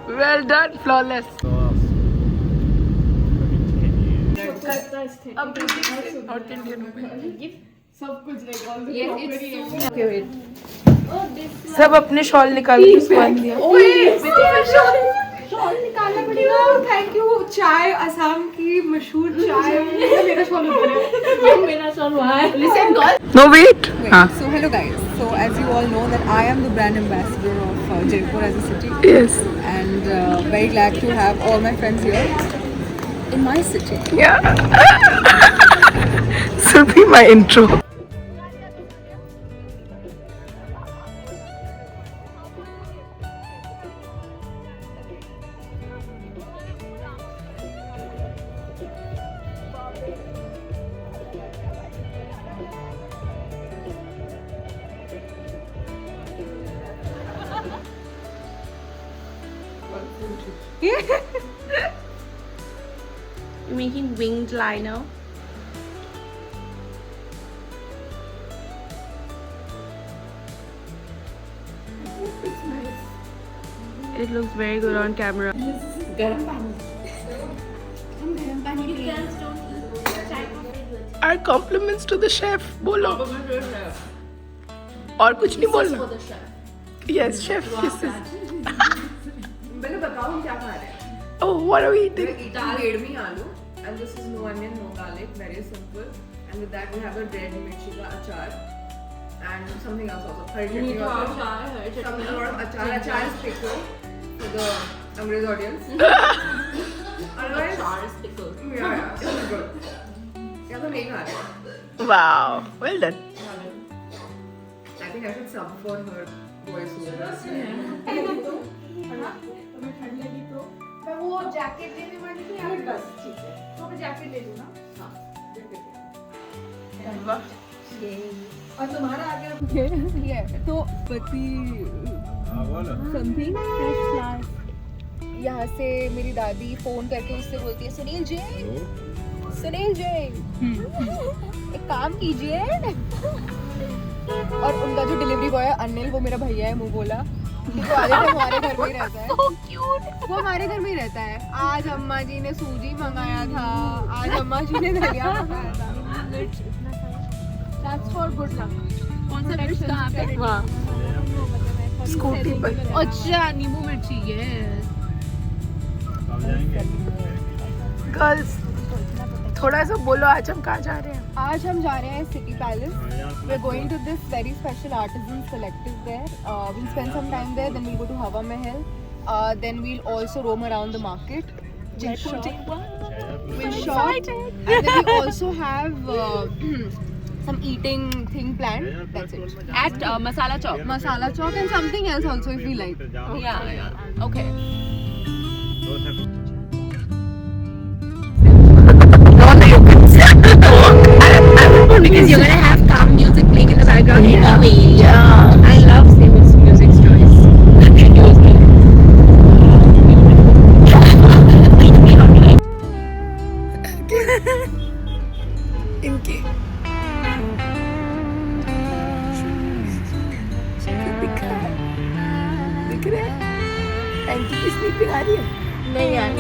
Well done, flawless. North Indian. Okay, wait. सब अपने shawl निकाल के उसको बांध दिया। शॉल निकालना पड़ेगा। Thank you. चाय असम की मशहूर चाय। मेरा शॉल ऊपर है। मेरा शॉल वहाँ है। Listen, girl. No wait. हाँ. So hello guys. So as you all know that I am the brand ambassador of Jaipur as a city. Yes. And very glad to have all my friends here in my city. Yeah. So be my intro. Making winged liner. It looks very good on camera. Our compliments to the chef. बोलो. और कुछ नहीं बोलना. Yes, chef. This is. पहले बताओ हम क्या खा रहे हैं? Oh, what are we eating? We're eating redmi aloo, and this is no onion, no garlic, very simple. And with that we have a red mirchi ka achar and something else also. Hari chutney also. Some sort of achar. Achar is pickle for the Angrez audience. Otherwise, achar is pickle. Yeah, it's good. क्या तो नहीं खा रहे? Wow, well done. I think I should sub for her voice over. तुम्हें ठंड लगी तो मैं वो जैकेट लेने वाली थी यार बस ठीक है तो मैं जैकेट ले लूँ ना हाँ जैकेट और तुम्हारा आगे ये तो पति समथिंग फ्रेश फ्लावर यहाँ से मेरी दादी फोन करके उससे बोलती है सुनील जी एक काम कीजिए और उनका जो डिलीवरी बॉय है अनिल वो मेरा भैया है मुँह बोला वो हमारे घर में ही रहता है so cute. वो हमारे घर में ही रहता है आज अम्मा जी ने सूजी मंगाया था आज अम्मा जी ने दलिया मंगाया था that's for good luck कौन सा मिर्च कहाँ पे वाह स्कूटी पर अच्छा नींबू मिर्ची है गर्ल्स थोड़ा सा बोलो आज हम कहाँ जा रहे हैं आज हम जा रहे हैं city palace we are going to this very special artisan collective there we'll spend some time there then we'll go to Hawa Mahal then we'll also roam around the market we'll shop and then we also have some eating thing planned that's it at Masala Chowk and something else also if we like yeah okay because you're gonna have calm music playing in the background. Yeah. I love Seamus music's choice. इनकी दिख रहे हैं anti की sleeping आ रही है नहीं यार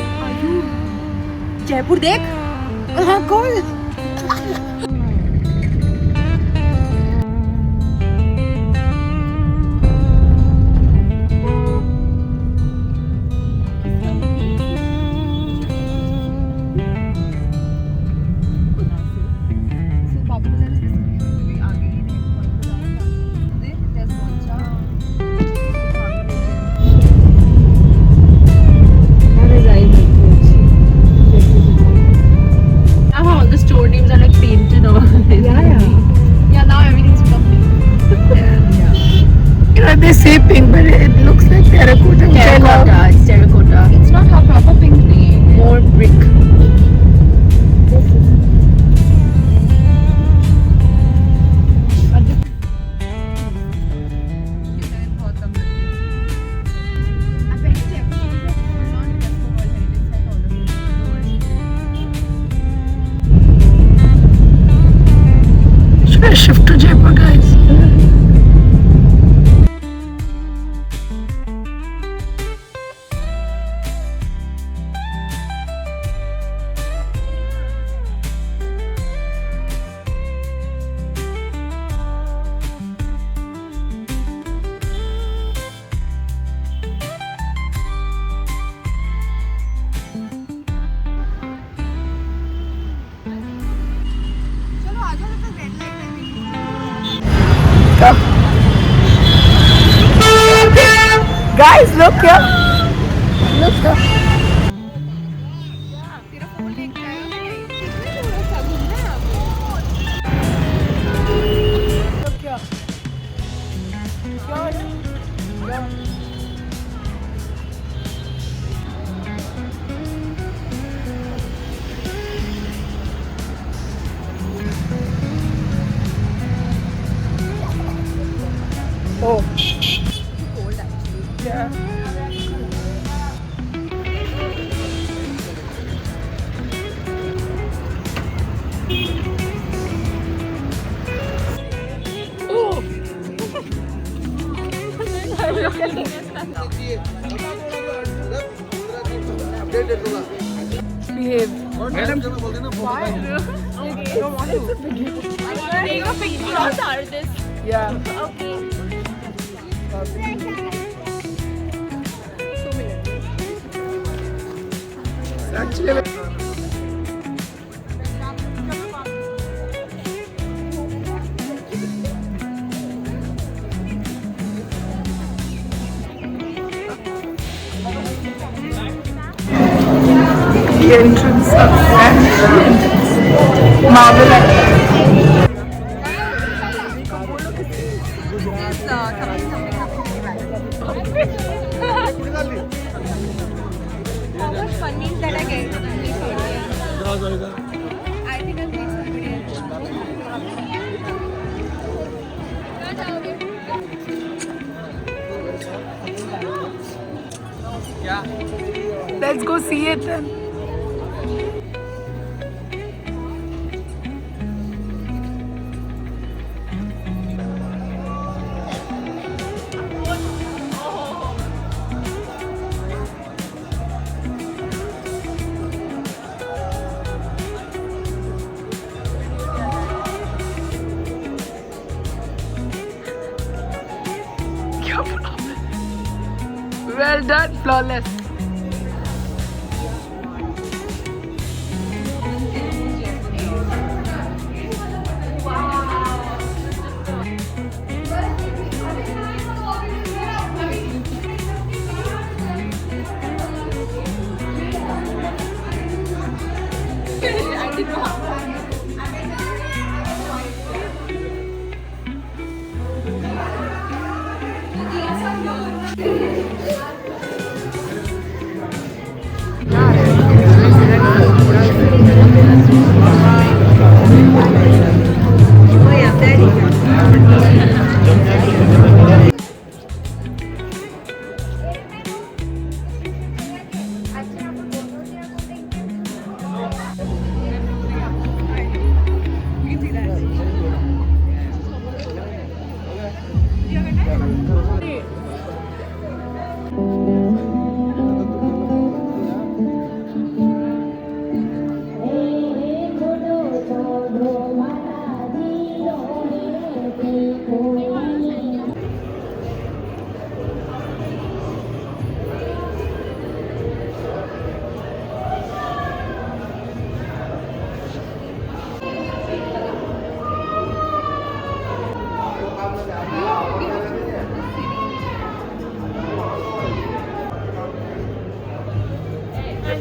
जयपुर देख हाँ कौन They say pink, but it looks like terracotta. Terracotta, it's terracotta. It's not how proper pink be. More brick. Should I shift to Jaipur, guys? Guys, look here. Oh. Yeah. Behave. Madam Take a picture of the artist. Yeah. Okay. Actually, the entrance of Marvel. Fun means that I get. I think I'll meet somebody else. Let's go see it then. Well done, flawless.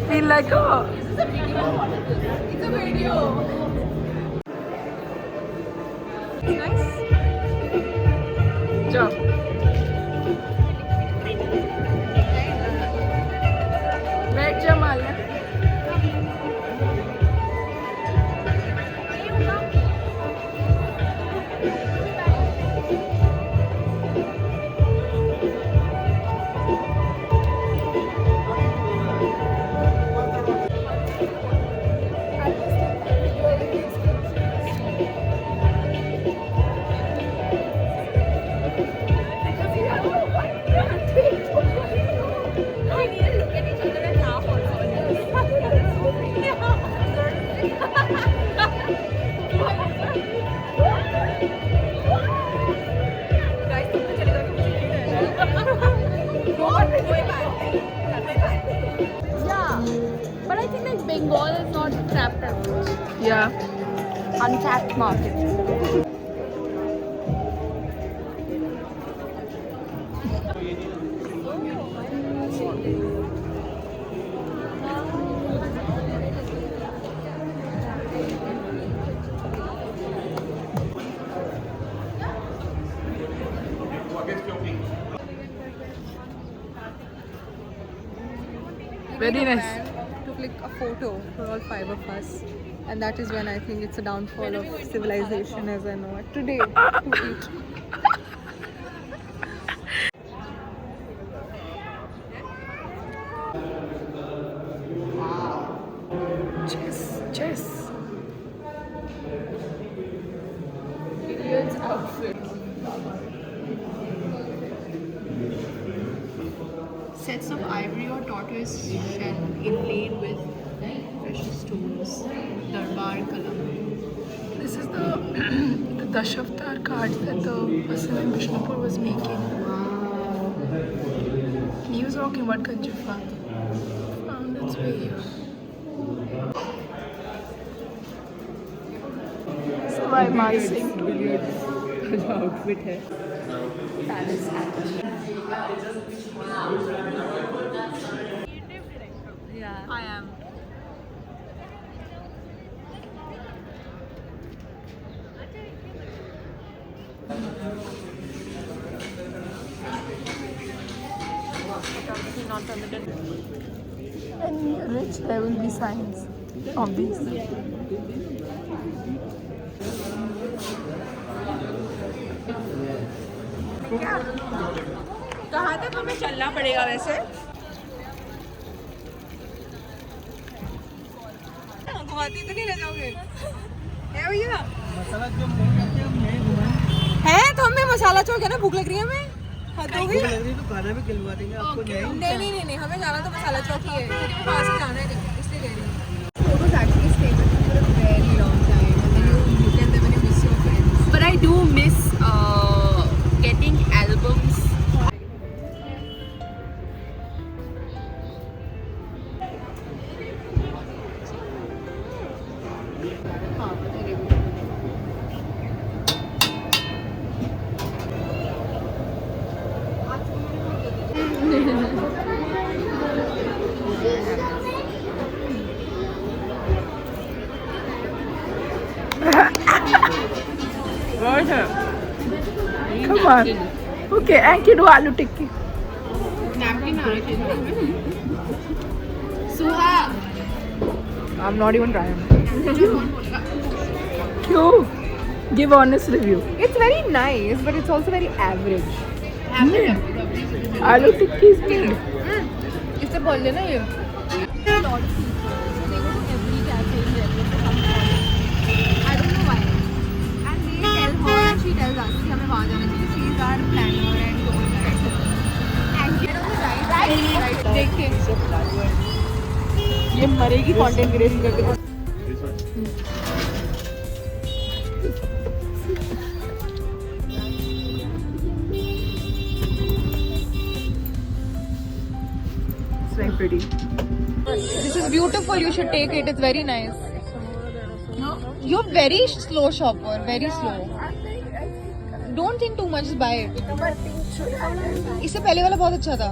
Feel like, oh. It's a video. Nice. Jump. बैठ जा Mallya. Yeah, but I think like Bengal is not trapped as much. Yeah. Untapped market. Very nice. To click a photo for all 5 of us, and that is when I think it's a downfall of civilization as I know it today. To eat. Chess. Idiot's outfit. Sets of ivory or tortoise shell inlaid with precious stones. Darbar Kalam. This is the the Dashavatar cards that the person in Bishnupur was making. And he was talking about Kanjifa. Found its way here. Sawai Man Singh. जो outfit है palace Yeah, I am. Not permitted. And rich, there will be signs. Obviously. कहाँ तक हमें चलना पड़ेगा वैसे? गुवाहाटी तो नहीं ले जाओगे? है भैया? है तो हमें मसाला चौक है ना, भूख लग रही है हमें? हद हो गई? तो खाना भी खिलवा देंगे आपको। नहीं हमें जाना तो मसाला चौक ही है, क्योंकि वहाँ से जाना है इसलिए कह रही हूँ। Photos actually stay with you for a very long time, and then you look at them and you miss your friends. But I do miss getting albums. Come on. Okay, Anki, do aloo tikki. Suha. I'm not even trying. Kyun? Give honest review. It's very nice, but it's also very average. Mid. Aloo tikki is mid. इससे बोल देना ये. A lot of people, so they go to every cafe in Jaipur to come for. I don't know why. And they tell her and she tells us कि हमें वहाँ जाना चाहिए. She is our planner and all that. And get on the right. देखे. ये मरेगी content creation करके. It's very pretty. This is beautiful. You should take it. It's very nice. You're very slow shopper. Very slow. Don't think too much. Just buy it. इससे पहले वाला बहुत अच्छा था.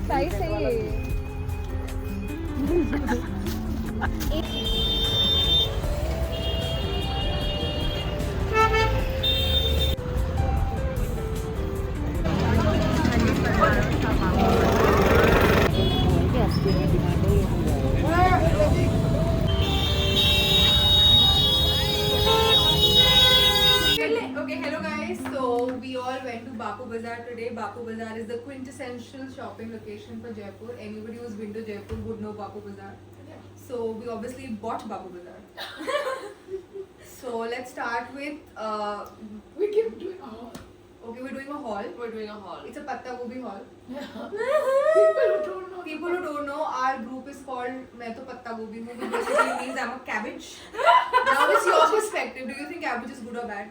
Size सही है. Okay, hello guys. So we all went to Bapu Bazaar today. Bapu Bazaar is the quintessential shopping location for Jaipur. Anybody who's been to Jaipur would know Bapu Bazaar. So we obviously bought Bapu Bazaar. So let's start with We keep doing a haul. okay, we're doing a haul. We're doing a haul. It's a Patta Gobi haul. People who don't know. People who don't know, our group is called Main to Patta Gobi Hu, which basically means I'm a cabbage. Now it's your perspective. Do you think cabbage is good or bad?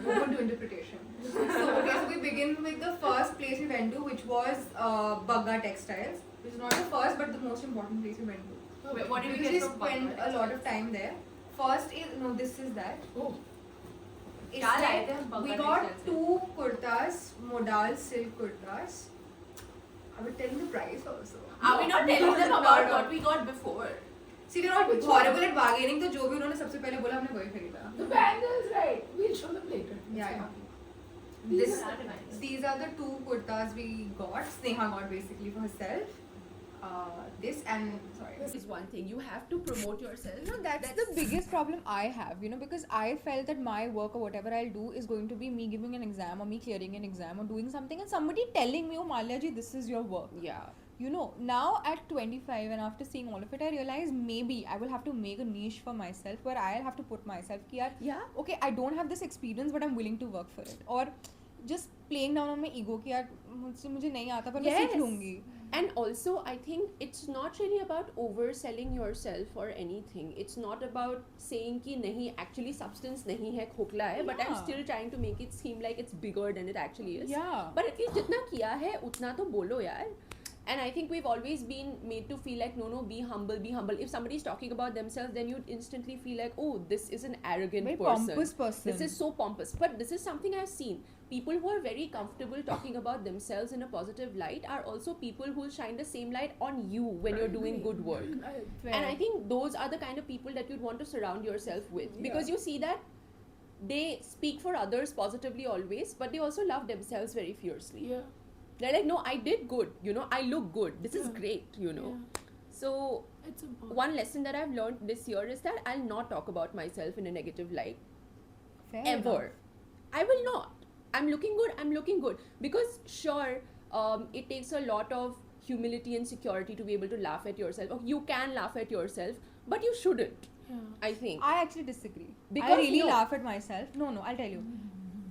Open to interpretation. So we begin with the first place we went to, which was Bagga Textiles, which is not the first but the most important place we went to. Wait, what did We we usually get from spend Bagga a lot of time there. First is, no, this is that. Oh. It's like we got 2 kurtas, modal silk kurtas. I will tell you the price also. Are we not telling them about what we got before? See, we're not horrible at bargaining. तो जो भी उन्होंने सबसे पहले बोला हमने वही खरीदा. The bangles, right? We'll show them later. Yeah. These are the 2 kurtas we got. Sneha got basically for herself. This and sorry. This is one thing. You have to promote yourself. No, that's the biggest problem I have, you know, because I felt that my work or whatever I'll do is going to be me giving an exam or me clearing an exam or doing something and somebody telling me, oh Malya ji, this is your work. Yeah. You know, now at 25 and after seeing all of it, I realize maybe I will have to make a niche for myself where I'll have to put myself ki yaar, Yeah. okay, I don't have this experience but I'm willing to work for it. Or just playing down on my ego कि यार मुझे नहीं आता पर मैं सीख लूँगी. And also, I think it's not really about overselling yourself or anything. It's not about saying कि नहीं, actually substance नहीं है, खोखला है, but I'm still trying to make it seem like it's bigger than it actually is. Yeah. But at least जितना किया है उतना तो बोलो यार. And I think we've always been made to feel like, no, be humble, be humble. If somebody's talking about themselves, then you'd instantly feel like, oh, this is an arrogant Very person. pompous person. This is so pompous. But this is something I've seen. People who are very comfortable talking about themselves in a positive light are also people who will shine the same light on you when you're doing good work. And I think those are the kind of people that you'd want to surround yourself with. Because you see that they speak for others positively always, but they also love themselves very fiercely. Yeah. They're like, no, I did good, you know, I look good, this is great, you know. So, It's important. one lesson that I've learned this year is that I'll not talk about myself in a negative light. Fair Ever. enough. I will not. I'm looking good. Because sure, it takes a lot of humility and security to be able to laugh at yourself. Or you can laugh at yourself, but you shouldn't, I think. I actually disagree. Because I really no. laugh at myself. No, I'll tell you.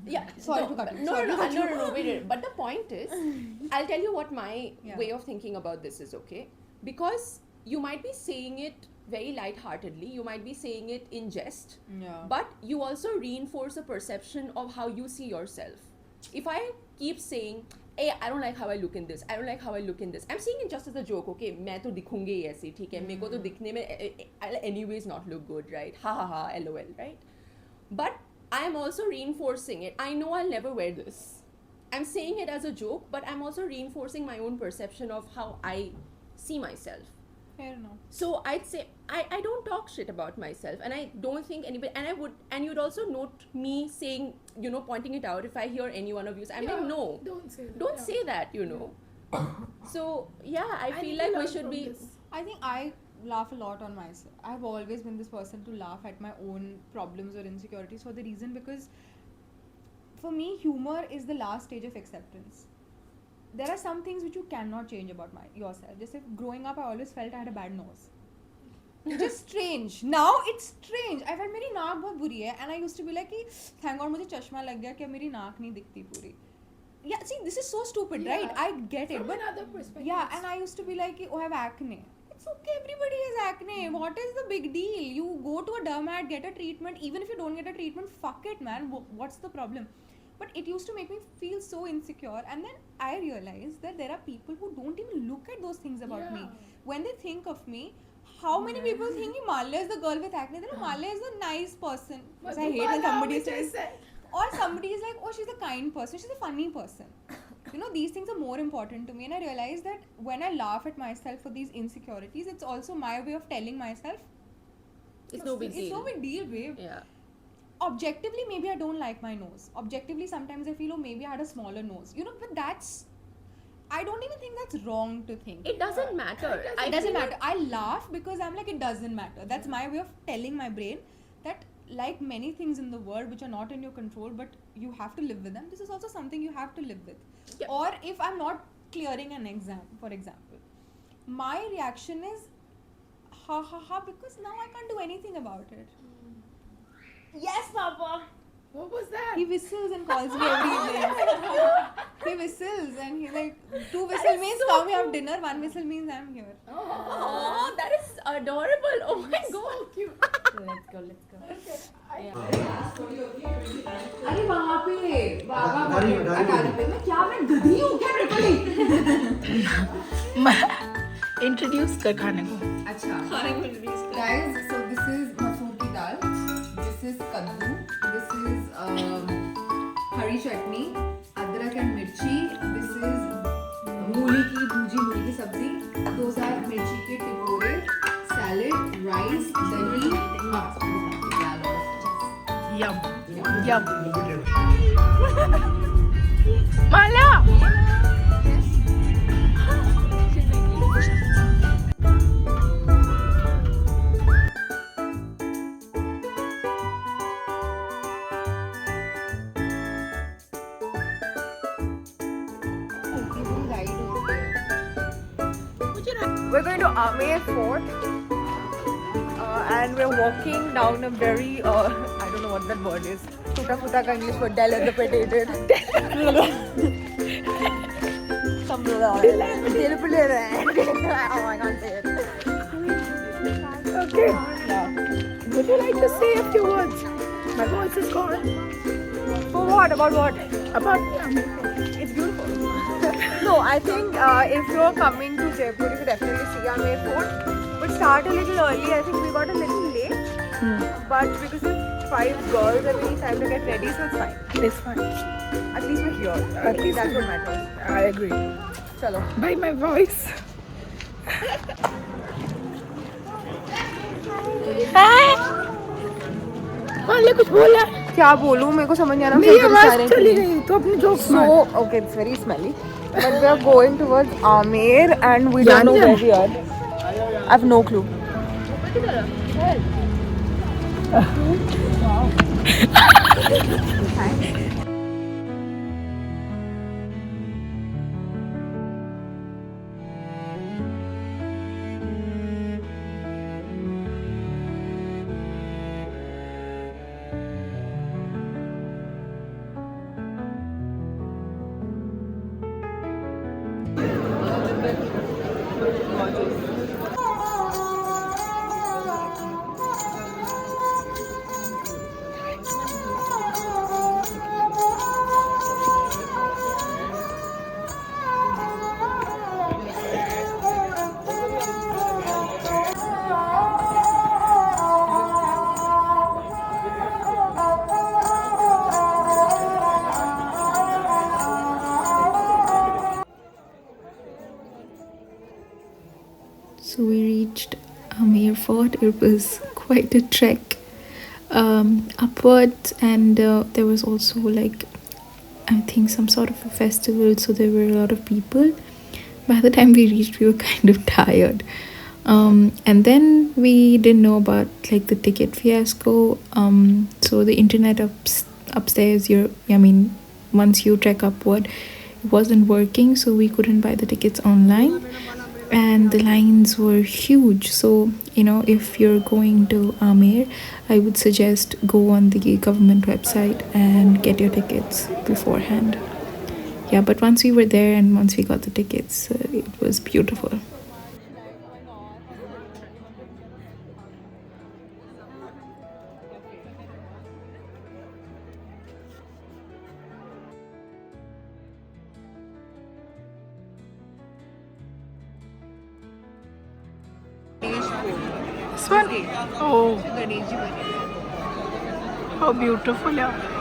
Yeah, Sorry to cut you. No, Sorry to cut you. no, wait. But the point is, I'll tell you what my Yeah. way of thinking about this is, okay? Because you might be saying it very lightheartedly, you might be saying it in jest, Yeah. but you also reinforce a perception of how you see yourself. If I keep saying, hey, I don't like how I look in this, I don't like how I look in this, I'm saying it just as a joke, okay? मैं तो दिखूंगी ही ऐसे, ठीक है? मेरे को तो दिखने में I'll anyways not look good, right? Ha ha ha, lol, right? But I am also reinforcing it. I know I'll never wear this. I'm saying it as a joke, but I'm also reinforcing my own perception of how I see myself. Fair enough. So I'd say I don't talk shit about myself, and I don't think anybody, and you'd also note me saying, you know, pointing it out if I hear any one of you. I'm like, no, Don't say that. don't say that, you know. So yeah, I feel like we should be. I think I laugh a lot on myself. I've always been this person to laugh at my own problems or insecurities for the reason because for me, humor is the last stage of acceptance. There are some things which you cannot change about yourself. Just if growing up, I always felt I had a bad nose. Which is strange. Now it's strange. I felt मेरी नाक बहुत बुरी है, and I used to be like, thank God मुझे चश्मा लग गया कि अब मेरी नाक नहीं दिखती पूरी. Yeah, see, this is so stupid, Yeah. right? I get it, From but another perspective. yeah, and I used to be like, oh, I have acne. It's okay, everybody has acne. What is the big deal? You go to a dermat, get a treatment. Even if you don't get a treatment, fuck it, man. What's the problem? But it used to make me feel so insecure. And then I realized that there are people who don't even look at those things about me. When they think of me, how many people think Malya is the girl with acne? Then Malya is a nice person. But I hate when somebody which I says, said. or somebody is like, oh, she's a kind person, she's a funny person. You know, these things are more important to me, and I realize that when I laugh at myself for these insecurities, it's also my way of telling myself It's no big it's deal. no big deal, babe. Yeah. Objectively, maybe I don't like my nose. Objectively, sometimes I feel, oh, maybe I had a smaller nose. You know, but I don't even think that's wrong to think. It doesn't matter. It doesn't matter. I laugh because I'm like, it doesn't matter. That's my way of telling my brain that, like many things in the world which are not in your control, but you have to live with them, this is also something you have to live with. Yeah. Or if I'm not clearing an exam, for example, my reaction is ha ha ha, because now I can't do anything about it. Yes, Papa. What was that? He whistles and calls me every evening. He whistles and he's like, 2 whistles means come we have dinner, 1 whistle means I'm here. Oh, that is adorable. Oh my god. So cute. Let's go. अरे वहाँ पे बाबा अटारी पे मैं क्या मैं गधी हूँ क्या Introduce कर खाने को. Guys, so this is masoor ki dal, this is kaddu, this is चटनी, अदरक एंड मिर्ची. This is मूली की भुजी, मूली की सब्जी. Those are मिर्ची के टिपोरे, salad, rice, दही. Yum. Yum. Mala! We're going to Amer Fort, and we're walking down a very I don't know what that word is. Tuta futa ka English word, dilapidated. Some dilapidated. Oh, I can't say it. Okay. Would you like to say a few words? My voice is gone. For what? About what? About It's beautiful. No, I think if you're coming to Jaipur, you should definitely see Amer Fort. But start a little early. I think we got a little late. But because it's 5 girls and we need time to get ready, so it's fine. it's fine. At least we're here. At least That's we're- what matters. I agree. Chalo. By my voice. माले कुछ बोला क्या बोलूं, मेरे को समझ नहीं आ रहा. मेरी आवाज चली गई तो अपनी jokes So, okay, it's very smelly. But we are going towards Amer and we don't know where we are. I have no clue. So we reached Amer Fort. It was quite a trek upwards, and there was also like, I think, some sort of a festival, so there were a lot of people. By the time we reached, we were kind of tired. And then we didn't know about like the ticket fiasco. So the internet upstairs, once you trek upward, it wasn't working, so we couldn't buy the tickets online. And the lines were huge. So, if you're going to Amer, I would suggest go on the government website and get your tickets beforehand. Yeah, but once we were there and once we got the tickets, it was beautiful. This one? Oh. How beautiful, yeah.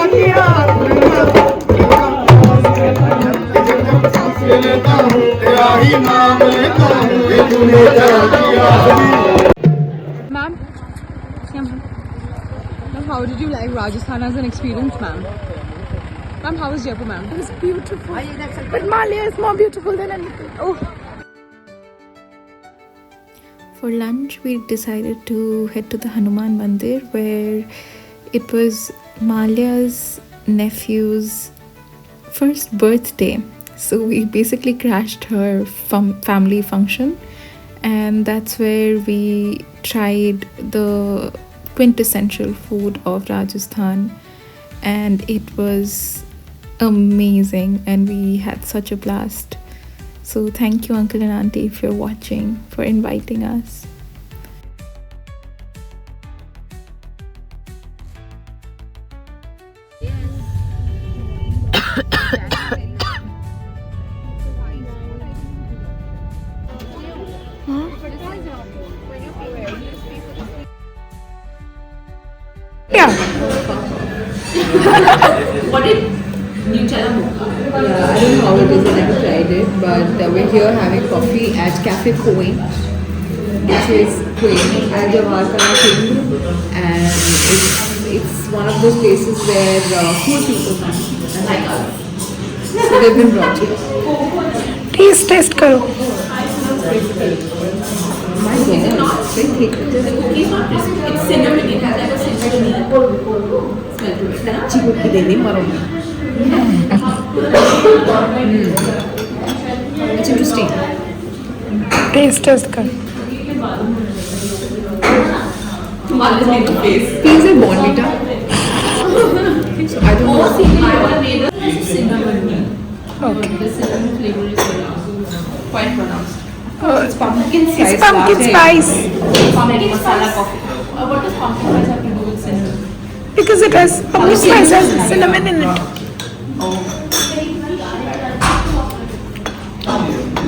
Ma'am, ma'am, how did you like Rajasthan as an experience, ma'am? Ma'am, how was Jaipur, ma'am? It was beautiful. But Malia is more beautiful than anything. Oh, For lunch, we decided to head to the Hanuman Mandir, where it was Malia's nephew's first birthday. So we basically crashed her family function, and that's where we tried the quintessential food of Rajasthan, and it was amazing, and we had such a blast. So thank you, Uncle and Auntie, if you're watching, for inviting us. Yeah, I don't know how it is, I never tried it, but we're here having coffee at Cafe Quaint, which is Quaint at Jawaharlal Kendra, and it's one of those places where poor people come and like us. So they've been brought here. Taste करो. My God, it's very thick. It's cinnamon. It has like a cinnamon smell to it. अच्छी कुट्टी दे दी मरो. It's interesting. Taste करो. Mother's made the face. Feels like Bonvita. So I don't know. I one made a cinnamon. Okay. The cinnamon flavor is quite pronounced. It's pumpkin spice. It's pumpkin latte. spice Pumpkin masala coffee. What does pumpkin spice have to do with cinnamon? because it has pumpkin spice has cinnamon in it.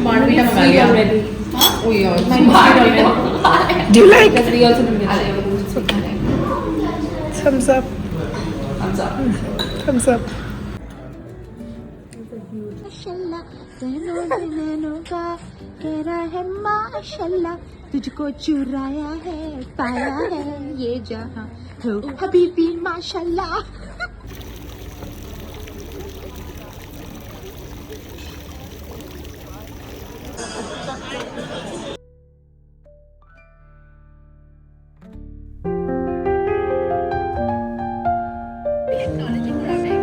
Madhuri and Sweet Amalia. already. Oh yeah. Do you like? Because we also didn't get Thumbs up. thumbs up. Thumbs up. माशाल्लाह नैनों का कहरा है माशाल्लाह तुझको चुराया है पाया है ये जहां हो हबीबी माशाल्लाह Acknowledging her.